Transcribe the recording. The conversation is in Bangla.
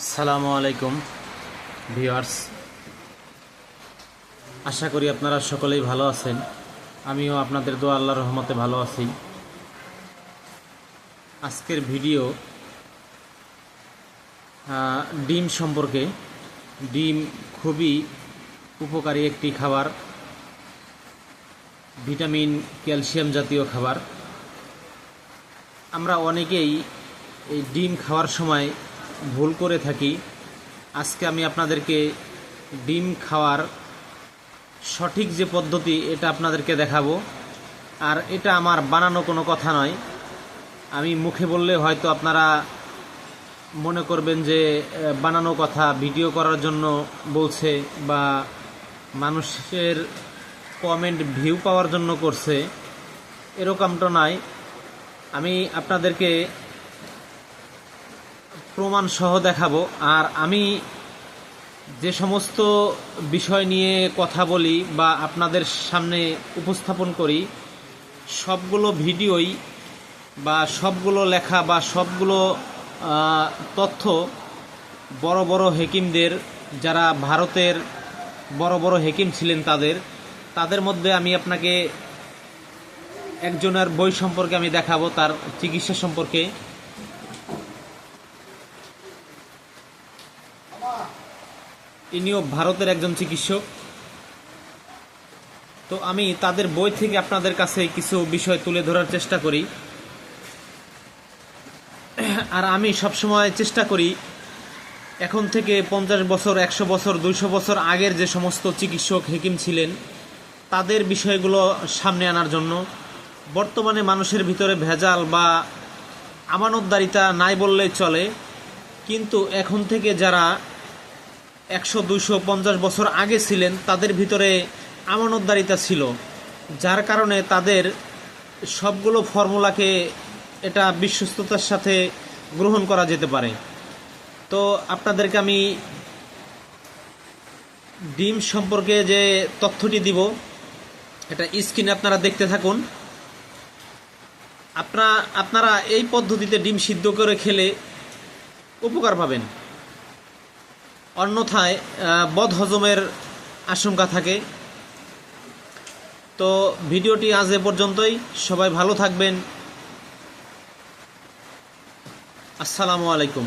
আসসালামু আলাইকুম ভিউয়ার্স, আশা করি আপনারা সকলেই ভালো আছেন। আমিও আপনাদের দোয়া আল্লাহর রহমতে ভালো আছি। আজকের ভিডিও ডিম সম্পর্কে। ডিম খুবই উপকারী একটি খাবার, ভিটামিন ক্যালসিয়াম জাতীয় খাবার। আমরা অনেকেই এই ডিম খাওয়ার সময় ভুল করে থাকি। আজকে আমি আপনাদেরকে ডিম খাওয়ার সঠিক যে পদ্ধতি এটা আপনাদেরকে দেখাবো। আর এটা আমার বানানো কোনো কথা নয়, আমি মুখে বললে হয়তো আপনারা মনে করবেন যে বানানো কথা, ভিডিও করার জন্য বলছে বা মানুষের কমেন্ট ভিউ পাওয়ার জন্য করছে, এরকমটা নয়। আমি আপনাদেরকে প্রমাণ সহ দেখাবো। আর আমি যে সমস্ত বিষয় নিয়ে কথা বলি বা আপনাদের সামনে উপস্থাপন করি, সবগুলো ভিডিওই বা সবগুলো লেখা বা সবগুলো তথ্য বড় বড় হেকিমদের, যারা ভারতের বড় বড় হেকিম ছিলেন তাদের মধ্যে আমি আপনাকে একজনের বই সম্পর্কে আমি দেখাবো, তার চিকিৎসা সম্পর্কে। ইনিও ভারতের একজন চিকিৎসক। তো আমি তাদের বই থেকে আপনাদের কাছে কিছু বিষয় তুলে ধরার চেষ্টা করি। আর আমি সবসময় চেষ্টা করি এখন থেকে 50 বছর, 100 বছর, 200 বছর আগের যে সমস্ত চিকিৎসক হেকিম ছিলেন তাদের বিষয়গুলো সামনে আনার জন্য। বর্তমানে মানুষের ভিতরে ভেজাল বা আমানতদারিতা নাই বললেই চলে, কিন্তু এখন থেকে যারা 100, 200, 50 বছর আগে ছিলেন তাদের ভিতরে আমানতদারিতা ছিল, যার কারণে তাদের সবগুলো ফর্মুলাকে এটা বিশ্বস্ততার সাথে গ্রহণ করা যেতে পারে। তো আপনাদেরকে আমি ডিম সম্পর্কে যে তথ্যটি দিব, এটা স্ক্রিনে আপনারা দেখতে থাকুন। আপনারা এই পদ্ধতিতে ডিম সিদ্ধ করে খেলে উপকার পাবেন, অন্যথায় বদহজমের আশঙ্কা থাকে। তো ভিডিওটি আজ এ পর্যন্তই। সবাই ভালো থাকবেন। আসসালামু আলাইকুম।